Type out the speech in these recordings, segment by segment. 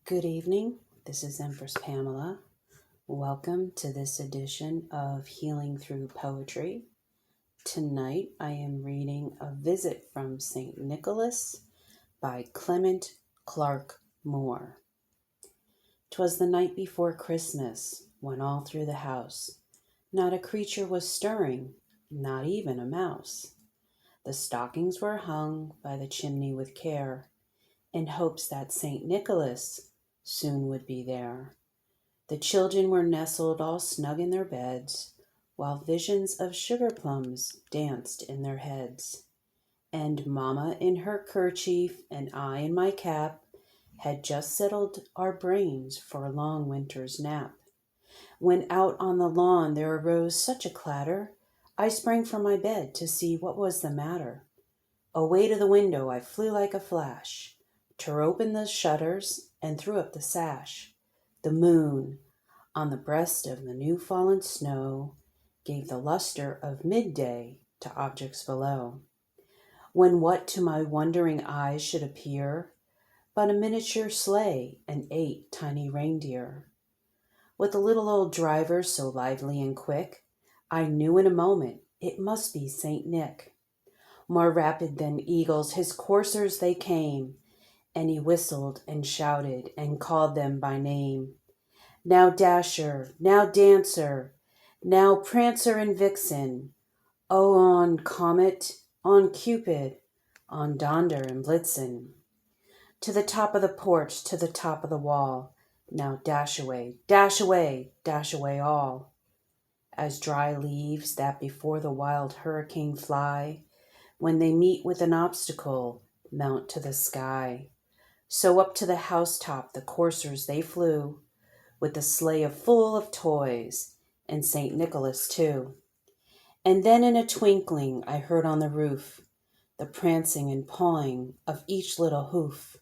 Good evening. This is Empress Pamela. Welcome to this edition of Healing Through Poetry. Tonight I am reading A Visit from St. Nicholas by Clement Clarke Moore. 'Twas the night before Christmas, when all through the house not a creature was stirring, not even a mouse. The stockings were hung by the chimney with care, in hopes that St. Nicholas soon would be there. The children were nestled all snug in their beds, while visions of sugar plums danced in their heads. And Mamma in her kerchief and I in my cap had just settled our brains for a long winter's nap, when out on the lawn there arose such a clatter, I sprang from my bed to see what was the matter. Away to the window I flew like a flash, tore open the shutters and threw up the sash. The moon, on the breast of the new-fallen snow, gave the luster of midday to objects below. When what to my wondering eyes should appear but a miniature sleigh and 8 tiny reindeer. With a little old driver so lively and quick, I knew in a moment it must be St. Nick. More rapid than eagles his coursers they came, and he whistled and shouted and called them by name. Now Dasher, now Dancer, now Prancer and Vixen, oh, on Comet, on Cupid, on Donder and Blitzen. To the top of the porch, to the top of the wall, now dash away, dash away, dash away all. As dry leaves that before the wild hurricane fly, when they meet with an obstacle, mount to the sky. So up to the housetop the coursers they flew, with the sleigh full of toys, and St. Nicholas too. And then in a twinkling I heard on the roof the prancing and pawing of each little hoof.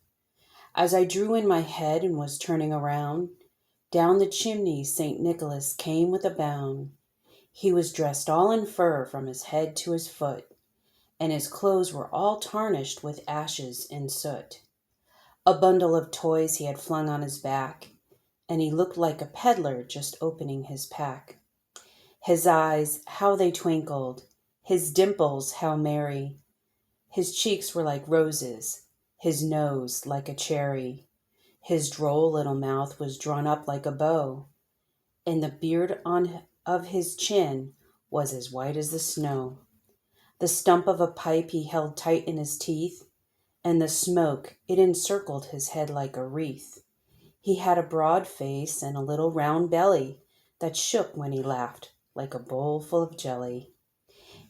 As I drew in my head and was turning around, down the chimney St. Nicholas came with a bound. He was dressed all in fur from his head to his foot, and his clothes were all tarnished with ashes and soot. A bundle of toys he had flung on his back, and he looked like a peddler just opening his pack. His eyes, how they twinkled, his dimples, how merry. His cheeks were like roses, his nose like a cherry. His droll little mouth was drawn up like a bow, and the beard of his chin was as white as the snow. The stump of a pipe he held tight in his teeth, and the smoke, it encircled his head like a wreath. He had a broad face and a little round belly that shook when he laughed like a bowl full of jelly.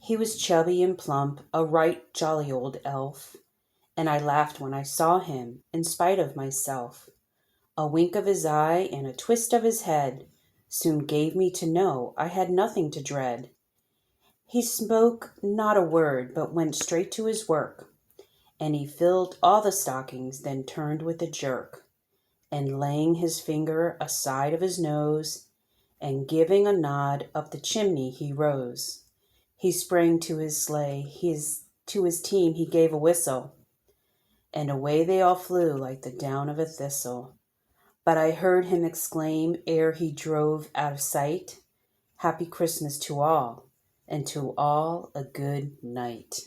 He was chubby and plump, a right jolly old elf, and I laughed when I saw him in spite of myself. A wink of his eye and a twist of his head soon gave me to know I had nothing to dread. He spoke not a word, but went straight to his work, and he filled all the stockings, then turned with a jerk, and laying his finger aside of his nose, and giving a nod up the chimney he rose. He sprang to his sleigh, to his team he gave a whistle, and away they all flew like the down of a thistle. But I heard him exclaim ere he drove out of sight, Happy Christmas to all, and to all a good night.